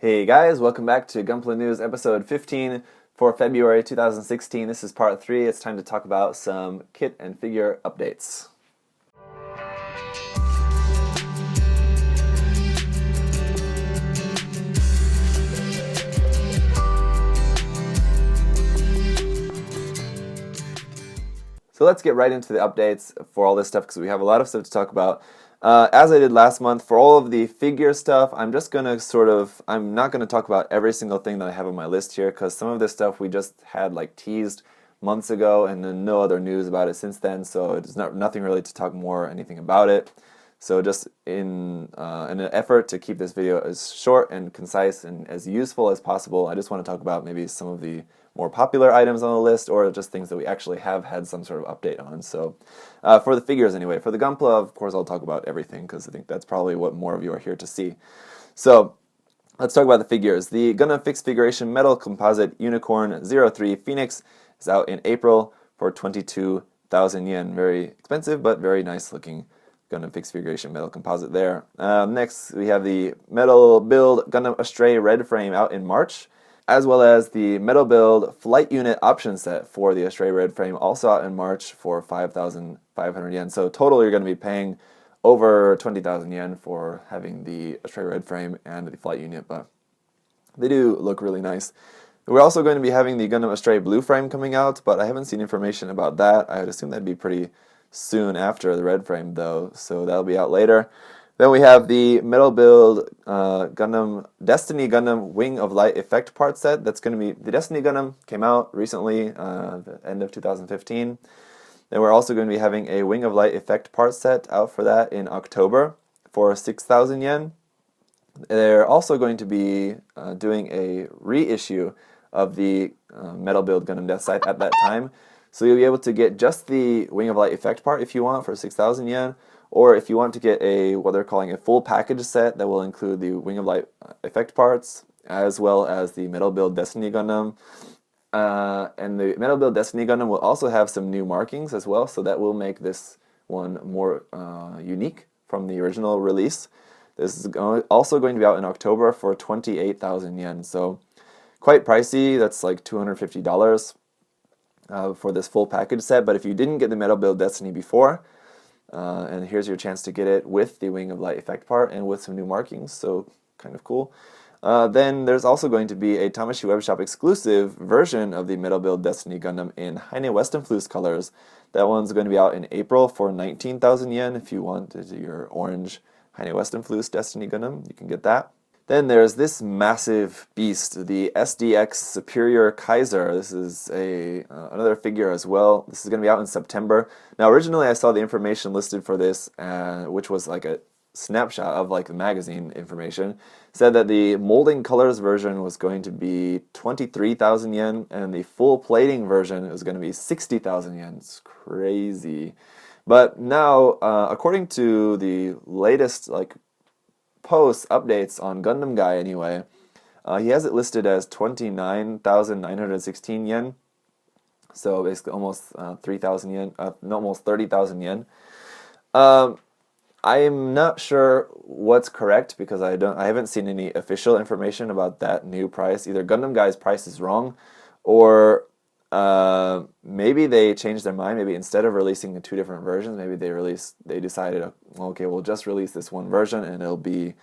Hey guys, welcome back to Gunpla News episode 15 for February 2016. This is part 3. It's time to talk about some kit and figure updates. So let's get right into the updates for all this stuff because we have a lot of stuff to talk about. As I did last month, for all of the figure stuff, I'm just going to I'm not going to talk about every single thing that I have on my list here because some of this stuff we just had teased months ago and then no other news about it since then, so it's nothing really to talk more anything about it. So just in an effort to keep this video as short and concise and as useful as possible, I just want to talk about maybe some of the more popular items on the list or just things that we actually have had some sort of update on. So for the figures anyway, for the Gunpla, of course, I'll talk about everything because I think that's probably what more of you are here to see. So let's talk about the figures. The Gundam Fixed Figuration Metal Composite Unicorn 03 Phoenix is out in April for 22,000 yen. Very expensive, but very nice looking Gundam Fixed Figuration Metal Composite there. Next, we have the Metal Build Gundam Astray Red Frame out in March, as well as the Metal Build Flight Unit Option Set for the Astray Red Frame, also out in March for 5,500 yen. So total, you're going to be paying over 20,000 yen for having the Astray Red Frame and the Flight Unit, but they do look really nice. We're also going to be having the Gundam Astray Blue Frame coming out, but I haven't seen information about that. I would assume that'd be pretty soon after the Red Frame, though, so that'll be out later. Then we have the Metal Build Gundam Destiny Gundam Wing of Light Effect Part Set. That's going to be, the Destiny Gundam came out recently, the end of 2015. Then we're also going to be having a Wing of Light Effect Part Set out for that in October for 6,000 yen. They're also going to be doing a reissue of the Metal Build Gundam Death Scythe at that time. So you'll be able to get just the Wing of Light Effect part if you want for 6,000 yen. Or if you want to get what they're calling a full package set that will include the Wing of Light effect parts, as well as the Metal Build Destiny Gundam. And the Metal Build Destiny Gundam will also have some new markings as well, so that will make this one more unique from the original release. This is also going to be out in October for 28,000 yen, so quite pricey. That's like $250 for this full package set, but if you didn't get the Metal Build Destiny before, and here's your chance to get it with the Wing of Light effect part and with some new markings, so kind of cool. Then there's also going to be a Tamashii Webshop exclusive version of the Metal Build Destiny Gundam in Heine Westenflus colors. That one's going to be out in April for 19,000 yen. If you want your orange Heine Westenflus Destiny Gundam, you can get that. Then there's this massive beast, the STX Superior Kaisen. This is another figure as well. This is going to be out in September. Now, originally I saw the information listed for this, which was like a snapshot of the magazine information. It said that the molding colors version was going to be 23,000 yen, and the full plating version was going to be 60,000 yen. It's crazy. But now, according to the latest posts, updates on Gundam Guy anyway, he has it listed as 29,916 yen, so basically almost 3,000 yen, almost 30,000 yen. I'm not sure what's correct because I haven't seen any official information about that new price. Either Gundam Guy's price is wrong, or maybe they changed their mind. Maybe instead of releasing the two different versions, maybe they decided, okay, we'll just release this one version and it'll be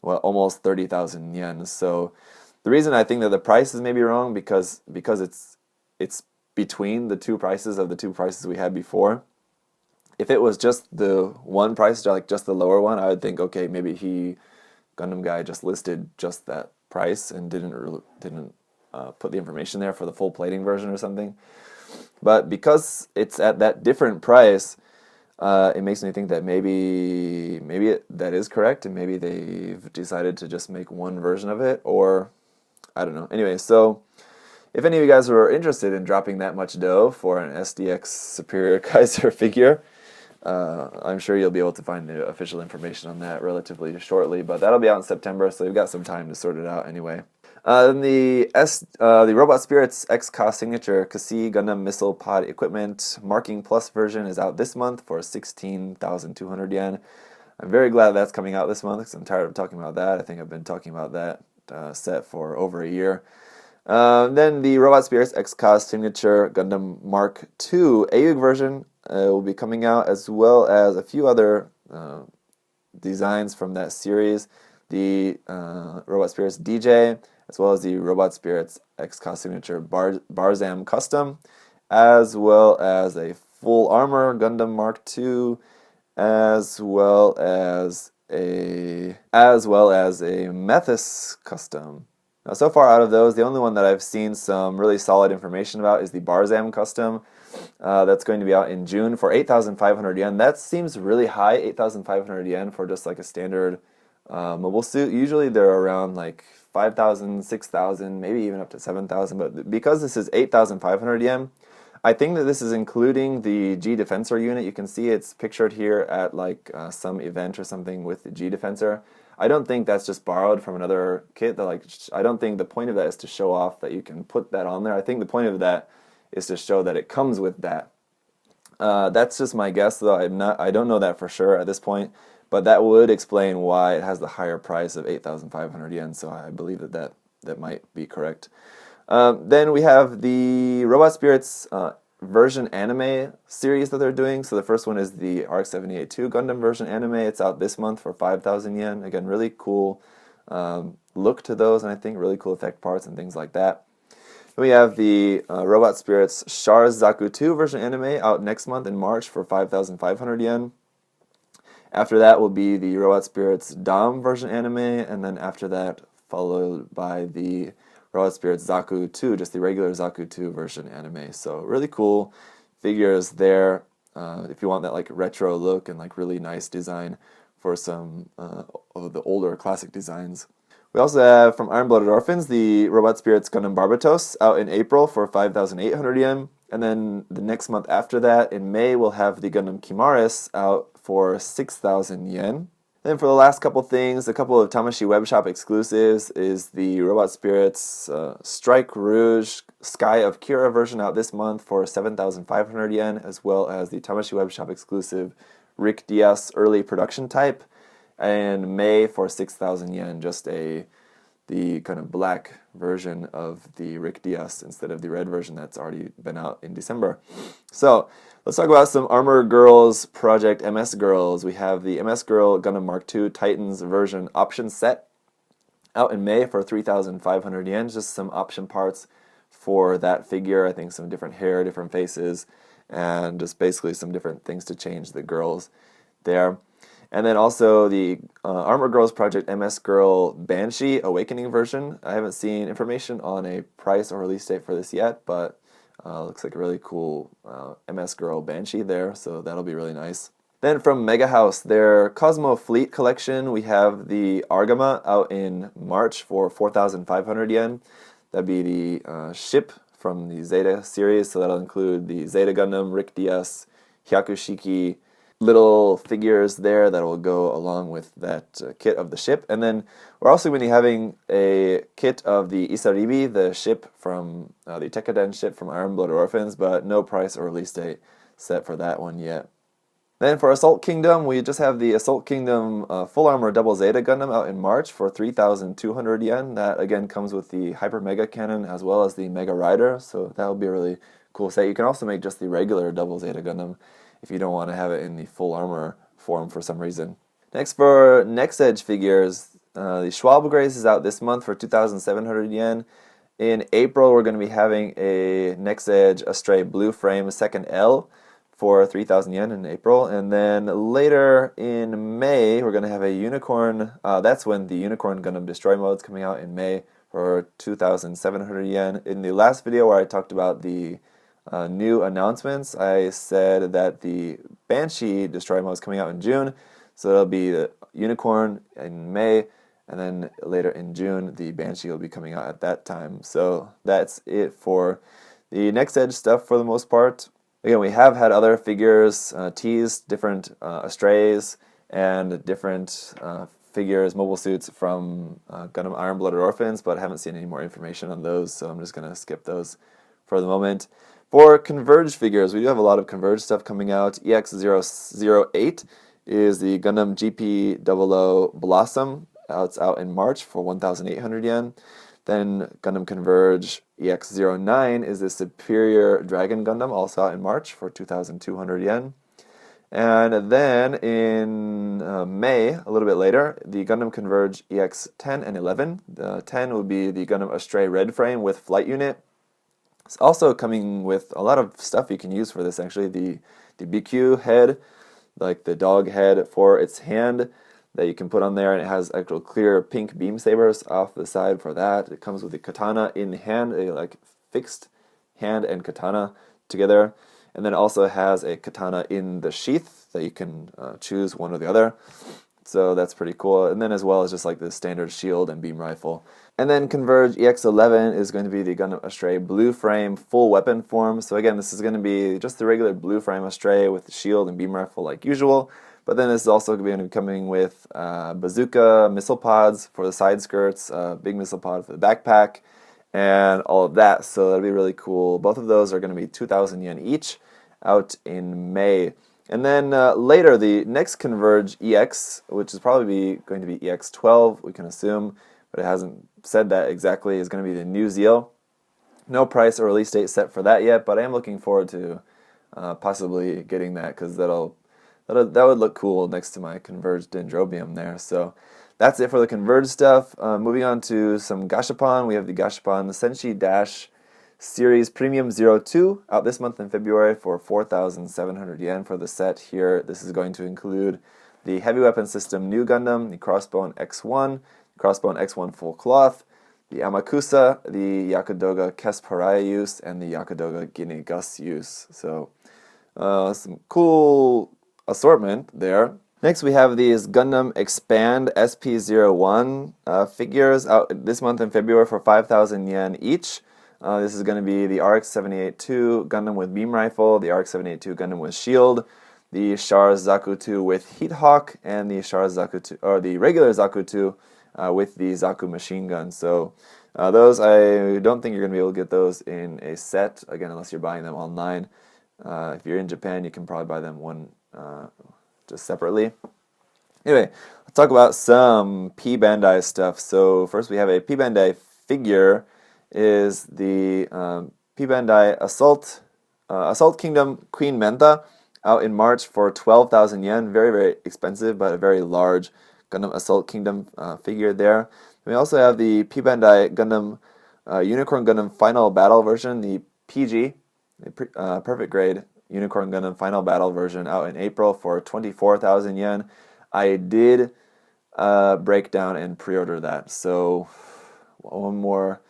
almost 30,000 yen. So the reason I think that the price is maybe wrong because it's between the two prices of the two prices we had before. If it was just the one price, just the lower one, I would think, okay, maybe Gundam Guy just listed just that price and didn't put the information there for the full plating version or something. But because it's at that different price, it makes me think that maybe that is correct, and maybe they've decided to just make one version of it, or I don't know. Anyway, so if any of you guys were interested in dropping that much dough for an STX Superior Kaisen figure, I'm sure you'll be able to find the official information on that relatively shortly, but that'll be out in September, so you've got some time to sort it out anyway. Then the Robot Spirits XK Signature Kasi Gundam Missile Pod Equipment Marking Plus version is out this month for 16,200 yen. I'm very glad that's coming out this month because I'm tired of talking about that. I think I've been talking about that set for over a year. Then the Robot Spirits XCOS Signature Gundam Mark II AUG version will be coming out, as well as a few other designs from that series. The Robot Spirits DJ, as well as the Robot Spirits XCOS Signature Barzam Custom, as well as a Full Armor Gundam Mark II, as well as a Methus Custom. Now, so far out of those, the only one that I've seen some really solid information about is the Barzam Custom. That's going to be out in June for 8,500 yen. That seems really high, 8,500 yen for just like a standard mobile suit. Usually they're around like 5,000, 6,000, maybe even up to 7,000. But because this is 8,500 yen, I think that this is including the G Defensor unit. You can see it's pictured here at like some event or something with the G Defensor. I don't think that's just borrowed from another kit. That I don't think the point of that is to show off that you can put that on there. I think the point of that is to show that it comes with that. That's just my guess, though. I don't know that for sure at this point, but that would explain why it has the higher price of 8,500 yen. So I believe that might be correct. Then we have the Robot Spirits version anime series that they're doing. So the first one is the RX-78-2 Gundam version anime. It's out this month for 5,000 yen. Again, really cool look to those, and I think really cool effect parts and things like that. Then we have the Robot Spirits Char's Zaku 2 version anime out next month in March for 5,500 yen. After that will be the Robot Spirits Dom version anime, and then after that followed by the Robot Spirits Zaku 2, just the regular Zaku 2 version anime. So really cool figures there if you want that like retro look and like really nice design for some of the older classic designs. We also have from Iron-Blooded Orphans the Robot Spirits Gundam Barbatos out in April for 5,800 yen. And then the next month after that, in May, we'll have the Gundamkumaris out for 6,000 yen. Then for the last couple things, a couple of Tamashii Webshop exclusives is the Robot Spirits Strike Rouge Sky of Kira version out this month for 7,500 yen, as well as the Tamashii Webshop exclusive Rick Diaz early production type, and May for 6,000 yen, just the kind of black version of the Rick Diaz instead of the red version that's already been out in December. So let's talk about some Armor Girls Project MS Girls. We have the MS Girl Gundam Mark II Titans version option set out in May for 3,500 yen. Just some option parts for that figure. I think some different hair, different faces, and just basically some different things to change the girls there. And then also the Armor Girls Project MS Girl Banshee Awakening version. I haven't seen information on a price or release date for this yet, but looks like a really cool MS Girl Banshee there, so that'll be really nice. Then from Mega House, their Cosmo Fleet collection, we have the Argama out in March for 4,500 yen. That'd be the ship from the Zeta series, so that'll include the Zeta Gundam, Rick Diaz, Hyakushiki, little figures there that will go along with that kit of the ship. And then we're also going to be having a kit of the Isaribi, the ship from the Tekkaden ship from Iron-Blooded Orphans, but no price or release date set for that one yet. Then for Assault Kingdom, we just have the Assault Kingdom Full Armor Double Zeta Gundam out in March for 3,200 yen. That again comes with the Hyper Mega Cannon as well as the Mega Rider, so that'll be a really cool set. You can also make just the regular Double Zeta Gundam if you don't want to have it in the full armor form for some reason. Next, for Next Edge figures, the Schwalbe Grace is out this month for 2,700 yen. In April, we're going to be having a Next Edge Astray Blue Frame 2nd L for 3,000 yen in April. And then later in May, we're going to have a Unicorn. That's when the Unicorn Gundam Destroy mode is coming out in May for 2,700 yen. In the last video where I talked about the new announcements, I said that the Banshee Destroy mode is coming out in June, so it'll be the Unicorn in May, and then later in June the Banshee will be coming out at that time. So that's it for the Next Edge stuff for the most part. Again, we have had other figures teased, different Astrays and different figures, mobile suits from Gundam Iron-Blooded Orphans, but I haven't seen any more information on those, so I'm just going to skip those for the moment. For Converge figures, we do have a lot of Converge stuff coming out. EX008 is the Gundam GP00 Blossom It's out in March for 1,800 yen. Then Gundam Converge EX09 is the Superior Dragon Gundam, also out in March for 2,200 yen. And then in May, a little bit later, the Gundam Converge EX10 and 11. The 10 will be the Gundam Astray Red Frame with flight unit. It's also coming with a lot of stuff you can use for this, actually. The BQ head, like the dog head for its hand that you can put on there, and it has actual clear pink beam sabers off the side for that. It comes with the katana in hand, a like fixed hand and katana together, and then it also has a katana in the sheath that you can choose one or the other. So that's pretty cool. And then as well as just like the standard shield and beam rifle. And then Converge EX11 is going to be the Gundam Astray blue frame full weapon form. So again, this is going to be just the regular blue frame Astray with the shield and beam rifle like usual. But then this is also going to be coming with bazooka missile pods for the side skirts, big missile pod for the backpack, and all of that. So that'll be really cool. Both of those are going to be 2,000 yen each, out in May. And then later, the next Converge EX, which is probably going to be EX12, we can assume, but it hasn't said that exactly, is going to be the New Zeal. No price or release date set for that yet, but I am looking forward to possibly getting that, because that would look cool next to my Converge Dendrobium there. So that's it for the Converge stuff. Moving on to some Gashapon, we have the Gashapon Senshi Dash Series Premium 02 out this month in February for 4,700 yen for the set here. This is going to include the Heavy Weapon System New Gundam, the Crossbone X1, Crossbone X1 Full Cloth, the Amakusa, the Yakudoga Kesparaya use, and the Yakudoga Ginegus use. So some cool assortment there. Next we have these Gundam Expand SP01 figures out this month in February for 5,000 yen each. This is going to be the RX-782 Gundam with beam rifle, the RX-782 Gundam with shield, the Char Zaku 2 with Heat Hawk, and the Char Zaku 2, or the regular Zaku 2 with the Zaku machine gun. So those, I don't think you're going to be able to get those in a set, again, unless you're buying them online. If you're in Japan, you can probably buy them one just separately. Anyway, let's talk about some P Bandai stuff. So first we have a P Bandai figure, is the P Bandai Assault Kingdom Queen Mentha, out in March for 12,000 yen. Very, very expensive, but a very large Gundam Assault Kingdom figure there. We also have the P Bandai Gundam Unicorn Gundam Final Battle version, the PG, the Perfect Grade Unicorn Gundam Final Battle version, out in April for 24,000 yen. I did break down and pre-order that, so one more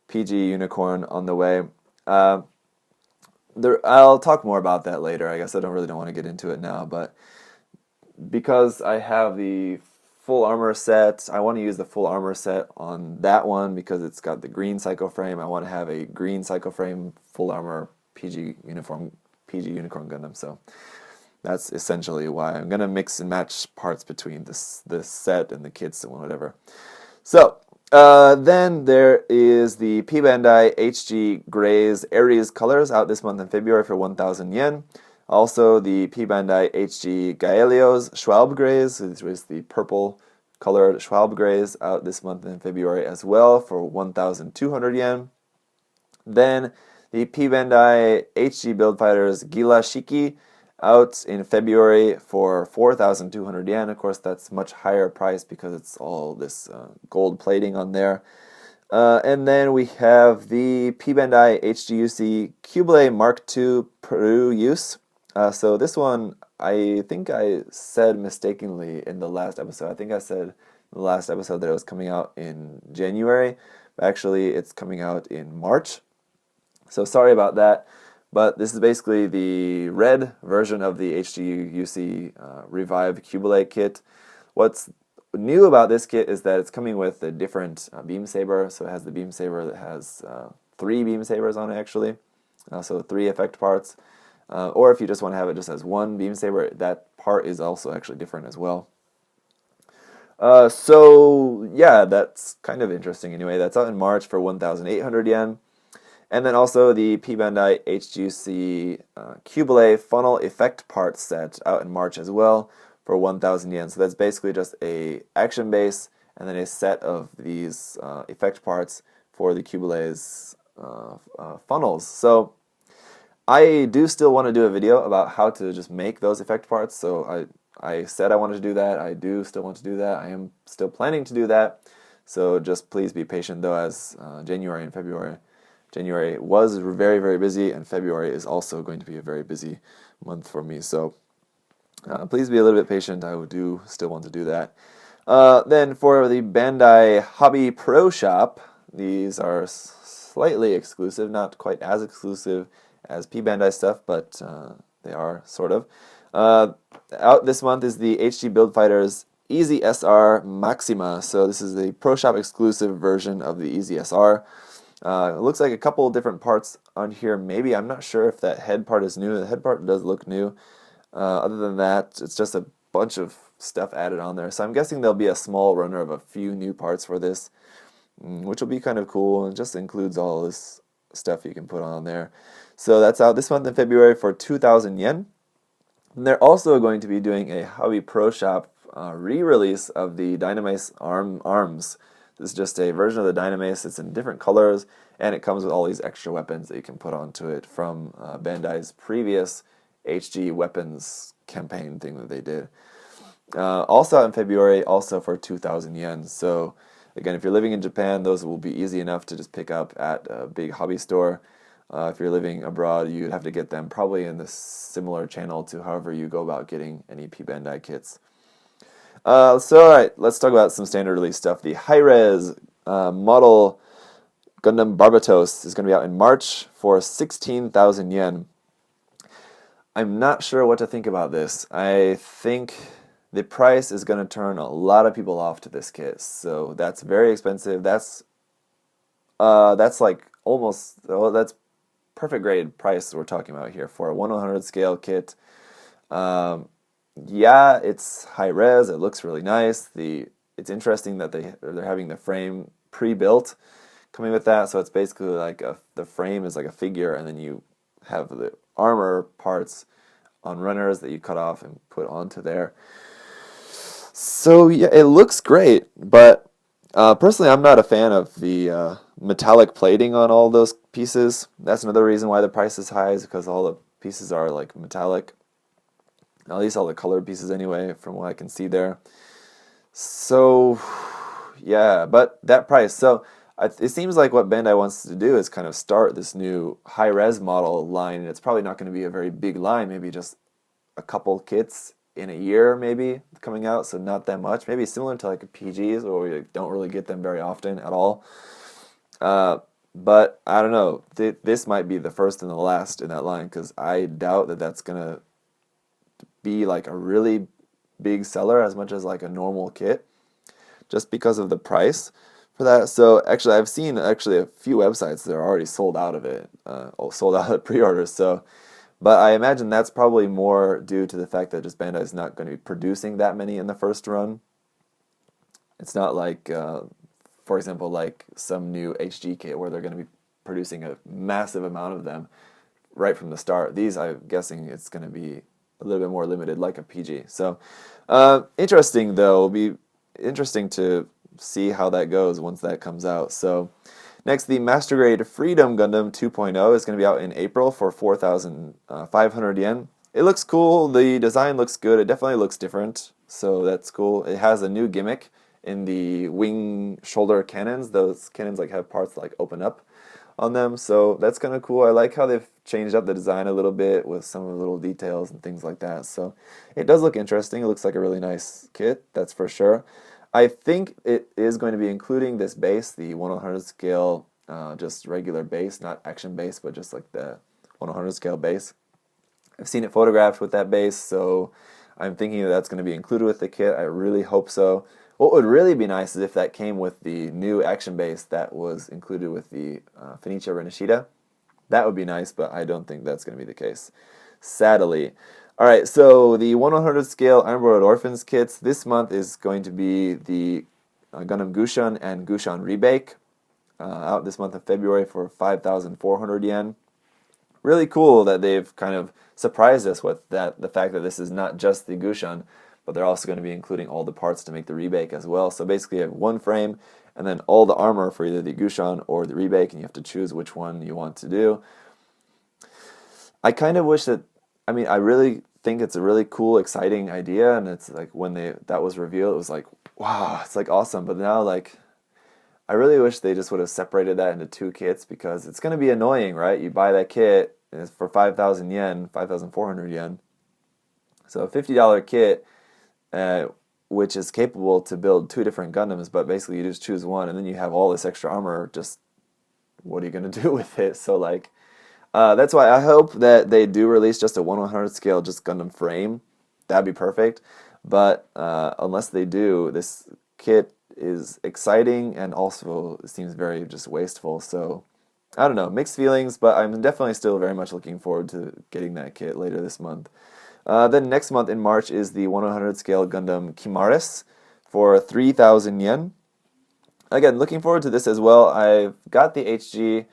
PG Unicorn on the way. I'll talk more about that later. I guess I don't want to get into it now, but because I have the full armor set, I want to use the full armor set on that one because it's got the green Psycho Frame. I want to have a green Psycho Frame full armor PG Unicorn Gundam. So that's essentially why I'm gonna mix and match parts between this set and the kits and whatever. So then there is the P Bandai HG Grays Aries Colors, out this month in February for 1,000 yen. Also the P Bandai HG Gaelios Schwalbe Grays, so this was the purple colored Schwalbe Grays, out this month in February as well for 1,200 yen. Then the P Bandai HG Build Fighters Gila Shiki, out in February for 4,200 yen. Of course, that's much higher price because it's all this gold plating on there. And then we have the P Bandai HGUC Cubelay Mark II Peru use. So this one, I think I said mistakenly in the last episode. I think I said in the last episode that it was coming out in January, but actually it's coming out in March. So sorry about that. But this is basically the red version of the HGUC Revive Cubelay kit. What's new about this kit is that it's coming with a different beam saber. So it has the beam saber that has 3 beam sabers on it, actually. So 3 effect parts. Or if you just want to have it just as 1 beam saber, that part is also actually different as well. So yeah, that's kind of interesting anyway. That's out in March for 1,800 yen. And then also the P Bandai HGC Cubelay Funnel Effect Part set, out in March as well for 1,000 yen. So that's basically just a action base and then a set of these effect parts for the Cubelay's funnels. So I do still want to do a video about how to just make those effect parts. So I said I wanted to do that. I do still want to do that. I am still planning to do that. So just please be patient though, as January and February. January was very, very busy, and February is also going to be a very busy month for me. So please be a little bit patient. I do still want to do that. Then for the Bandai Hobby Pro Shop, these are slightly exclusive, not quite as exclusive as P Bandai stuff, but they are sort of. Out this month is the HG Build Fighters Easy SR Maxima. So this is the Pro Shop exclusive version of the Easy SR. It looks like a couple different parts on here. Maybe, I'm not sure if that head part is new. The head part does look new. Other than that, it's just a bunch of stuff added on there. So I'm guessing there'll be a small runner of a few new parts for this, which will be kind of cool, and just includes all this stuff you can put on there. So that's out this month in February for 2,000 yen. And they're also going to be doing a Hobby Pro Shop re-release of the Dynamace arms. This is just a version of the Dynamace. It's in different colors, and it comes with all these extra weapons that you can put onto it from Bandai's previous HG weapons campaign thing that they did. Also out in February, also for 2,000 yen. So again, if you're living in Japan, those will be easy enough to just pick up at a big hobby store. If you're living abroad, you'd have to get them probably in the similar channel to however you go about getting any P Bandai kits. So alright, let's talk about some standard release stuff. The high-res model Gundam Barbra is going to be out in March for 16,000 yen. I'm not sure what to think about this. I think the price is going to turn a lot of people off to this kit. So that's very expensive. That's like almost, well, that's perfect grade price we're talking about here for a 1/100 scale kit. Yeah, it's high res. It looks really nice. It's interesting that they're having the frame pre-built coming with that. So it's basically like the frame is like a figure, and then you have the armor parts on runners that you cut off and put onto there. So yeah, it looks great, but personally, I'm not a fan of the metallic plating on all those pieces. That's another reason why the price is high, is because all the pieces are like metallic. At least all the colored pieces anyway, from what I can see there. So, yeah, but that price. So, it seems like what Bandai wants to do is kind of start this new high-res model line, and it's probably not going to be a very big line, maybe just a couple kits in a year maybe coming out, so not that much. Maybe similar to like a PGs, where we don't really get them very often at all. But I don't know. This might be the first and the last in that line, because I doubt that that's going to be like a really big seller as much as like a normal kit, just because of the price for that. So actually, I've seen a few websites that are already sold out of it, sold out of pre-orders. So, but I imagine that's probably more due to the fact that just Bandai is not going to be producing that many in the first run. It's not like, for example, like some new HG kit where they're going to be producing a massive amount of them right from the start. These, I'm guessing, it's going to be a little bit more limited, like a PG. So, interesting though. It'll be interesting to see how that goes once that comes out. So, next, the Master Grade Freedom Gundam 2.0 is going to be out in April for 4,500 yen. It looks cool. The design looks good. It definitely looks different, so that's cool. It has a new gimmick in the wing shoulder cannons. Those cannons like have parts like open up on them, so that's kind of cool. I like how they've changed up the design a little bit with some of the little details and things like that. So it does look interesting. It looks like a really nice kit, that's for sure. I think it is going to be including this base, the 1/100 scale, just regular base, not action base, but just like the 1/100 scale base. I've seen it photographed with that base, so I'm thinking that that's going to be included with the kit. I really hope so. What would really be nice is if that came with the new action base that was included with the Phoenicia Renishida. That would be nice, but I don't think that's going to be the case, sadly. Alright, so the 1/100 scale World Orphans kits this month is going to be the Gundam Gushan and Gushan Rebake, out this month of February for 5,400 yen. Really cool that they've kind of surprised us with that, the fact that this is not just the Gushan, but they're also going to be including all the parts to make the rebake as well. So basically you have one frame and then all the armor for either the Gushan or the rebake, and you have to choose which one you want to do. I kind of wish that, I mean, I really think it's a really cool, exciting idea, and it's like when that was revealed, it was like, wow, it's like awesome. But now, like, I really wish they just would have separated that into two kits, because it's going to be annoying, right? You buy that kit, and it's for 5,000 yen, 5,400 yen. So a $50 kit, which is capable to build two different Gundams, but basically you just choose one, and then you have all this extra armor. Just, what are you going to do with it? So, like, that's why I hope that they do release just a 1/100 scale just Gundam frame. That'd be perfect. But unless they do, this kit is exciting and also seems very just wasteful. So I don't know, mixed feelings, but I'm definitely still very much looking forward to getting that kit later this month. Then next month in March is the 1/100 scale Gundamkumaris for 3,000 yen. Again, looking forward to this as well. I've got the HG.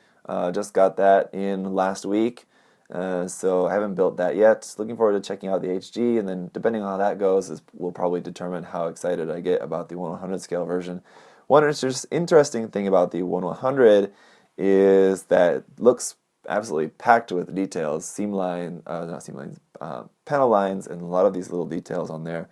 Just got that in last week, so I haven't built that yet. Looking forward to checking out the HG, and then depending on how that goes, will probably determine how excited I get about the 1/100 scale version. One interesting thing about the 1/100 is that it looks absolutely packed with details, panel lines, and a lot of these little details on there.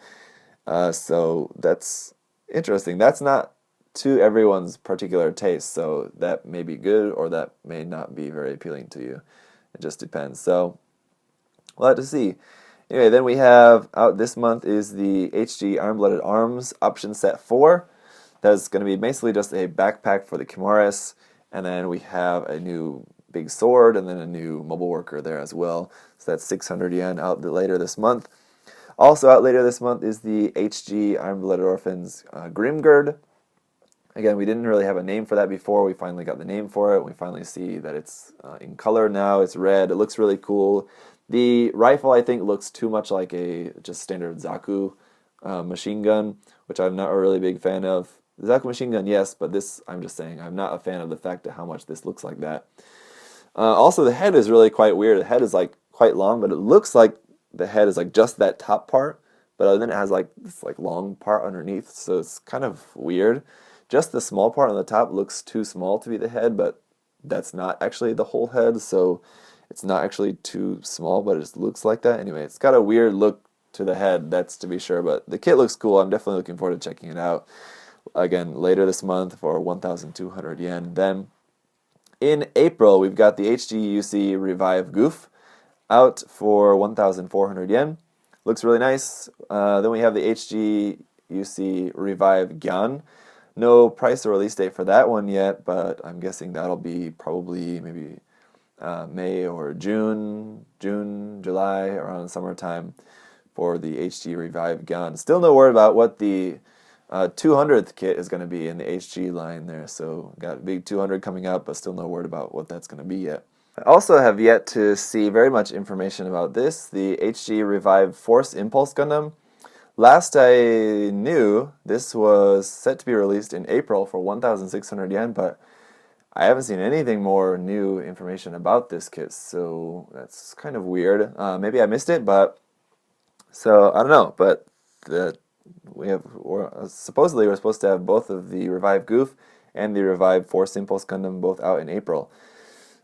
So that's interesting. That's not to everyone's particular taste, so that may be good or that may not be very appealing to you. It just depends. So we'll have to see. Anyway, then we have out this month is the HG Iron-Blooded Arms Option Set 4. That's going to be basically just a backpack for the Kumaris, and then we have a new big sword and then a new mobile worker there as well. So that's 600 yen out later this month. Also out later this month is the HG Iron-Blooded Orphans Grimgird. Again, we didn't really have a name for that before. We finally got the name for it. We finally see that it's in color now. It's red. It looks really cool. The rifle, I think, looks too much like a just standard Zaku machine gun, which I'm not a really big fan of. The Zaku machine gun, yes, but this, I'm just saying, I'm not a fan of the fact of how much this looks like that. Also, the head is really quite weird. The head is like quite long, but it looks like the head is like just that top part, but then it has like this like long part underneath, so it's kind of weird. Just the small part on the top looks too small to be the head, but that's not actually the whole head, so it's not actually too small, but it just looks like that. Anyway, it's got a weird look to the head, that's to be sure, but the kit looks cool. I'm definitely looking forward to checking it out. Again, later this month for 1,200 yen. Then in April, we've got the HGUC Revive Goof out for 1,400 yen. Looks really nice. Then we have the HGUC Revive Gyan. No price or release date for that one yet, but I'm guessing that'll be probably maybe May or June, July, around summertime for the HG Revive Gyan. Still no word about what the 200th kit is going to be in the HG line there, so got a big 200 coming up, but still no word about what that's going to be yet. I also have yet to see very much information about this, the HG Revive Force Impulse Gundam. Last I knew, this was set to be released in April for 1,600 yen, but I haven't seen anything more new information about this kit, so that's kind of weird. Maybe I missed it, but so I don't know. But supposedly we're supposed to have both of the Revive Goof and the Revive Force Impulse Gundam both out in April.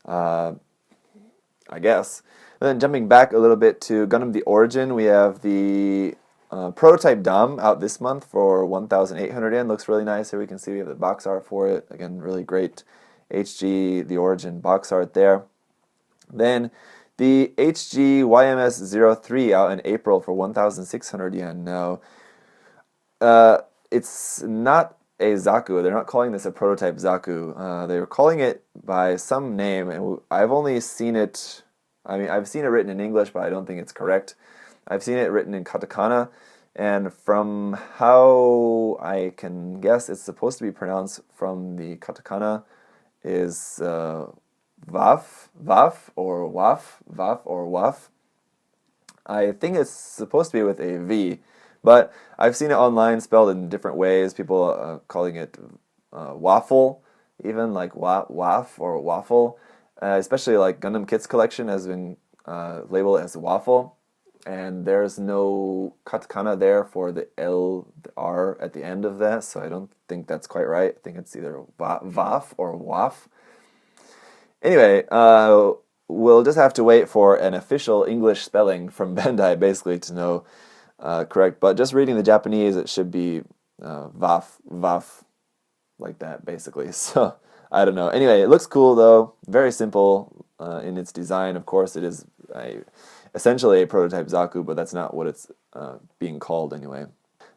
I guess. And then jumping back a little bit to Gundam the Origin, we have the Prototype Dom out this month for 1,800 yen. Looks really nice. Here we can see we have the box art for it. Again, really great HG the Origin box art there. Then the HG YMS-03 out in April for 1,600 yen. Now, it's not a Zaku. They're not calling this a prototype Zaku. They're calling it by some name, and I've only seen it. I mean, I've seen it written in English, but I don't think it's correct. I've seen it written in katakana, and from how I can guess, it's supposed to be pronounced from the katakana is waf or waf. I think it's supposed to be with a V, but I've seen it online spelled in different ways. People calling it waffle, even like waf or waffle. Especially like Gundam Kits collection has been labeled as waffle. and there's no katakana there for the L, the R at the end of that, so I don't think that's quite right. I think it's either Vaf or Waf. Anyway, we'll just have to wait for an official English spelling from Bandai, basically, to know correct. But just reading the Japanese, it should be Vaf, like that, basically. So, I don't know. Anyway, it looks cool, though. Very simple in its design. Of course, it is essentially a prototype Zaku, but that's not what it's being called anyway.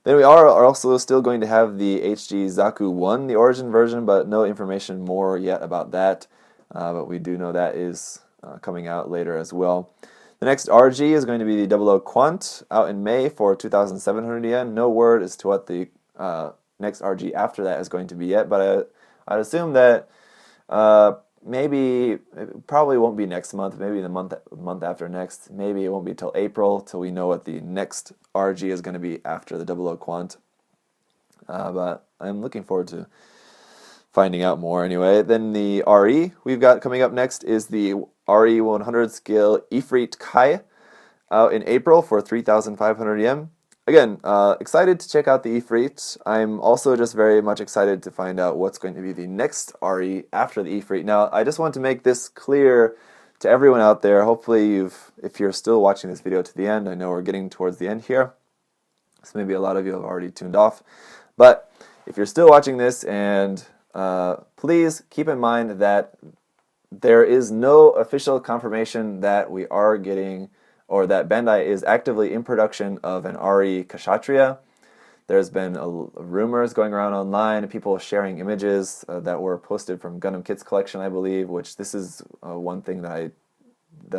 Then we are also still going to have the HG Zaku 1, the origin version, but no information more yet about that. But we do know that is coming out later as well. The next RG is going to be the 00 Quant, out in May for 2,700 yen. No word as to what the next RG after that is going to be yet, but I'd assume that maybe it probably won't be next month, maybe the month after next. Maybe it won't be till April till we know what the next RG is going to be after the 00 Quant. But I'm looking forward to finding out more anyway. Then the RE we've got coming up next is the RE 100 scale Ifrit Kai, out in April for 3,500 yen. Again, excited to check out the Ifrit. I'm also just very much excited to find out what's going to be the next RE after the Ifrit. Now, I just want to make this clear to everyone out there. Hopefully if you're still watching this video to the end, I know we're getting towards the end here, so maybe a lot of you have already tuned off. But if you're still watching this, and please keep in mind that there is no official confirmation that we are getting, or that Bandai is actively in production of an RE Kshatriya. There's been rumors going around online, people sharing images that were posted from Gundam Kits Collection, I believe, which this is one thing that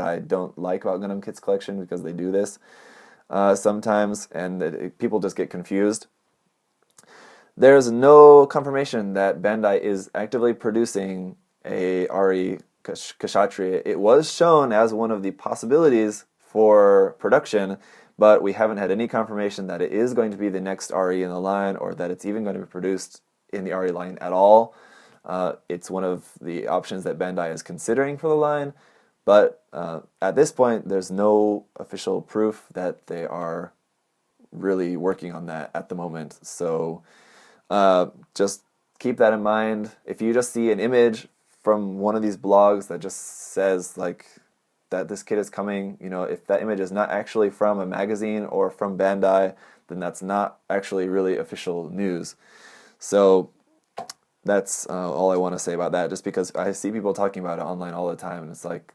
I don't like about Gundam Kits Collection, because they do this sometimes, and people just get confused. There's no confirmation that Bandai is actively producing a RE Kshatriya. It was shown as one of the possibilities for production, but we haven't had any confirmation that it is going to be the next RE in the line, or that it's even going to be produced in the RE line at all. It's one of the options that Bandai is considering for the line, but at this point there's no official proof that they are really working on that at the moment. So just keep that in mind. If you just see an image from one of these blogs that just says like that this kit is coming, if that image is not actually from a magazine or from Bandai, then that's not actually really official news. So that's all I want to say about that, just because I see people talking about it online all the time, and it's like,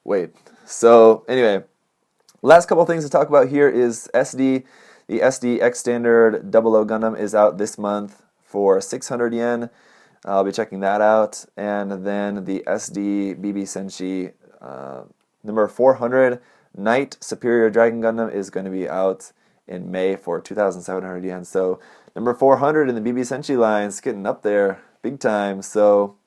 wait. So anyway, last couple things to talk about here is SD. The STX Standard 00 Gundam is out this month for 600 yen. I'll be checking that out. And then the SD BB Senshi number 400 Knight Superior Dragon Gundam is going to be out in May for 2,700 yen. So number 400 in the BB Senshi line is getting up there big time. So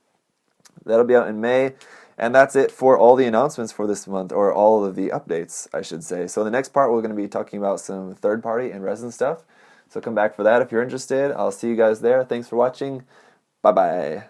that'll be out in May. And that's it for all the announcements for this month, or all of the updates, I should say. So the next part, we're going to be talking about some third-party and resin stuff. So come back for that if you're interested. I'll see you guys there. Thanks for watching. Bye-bye.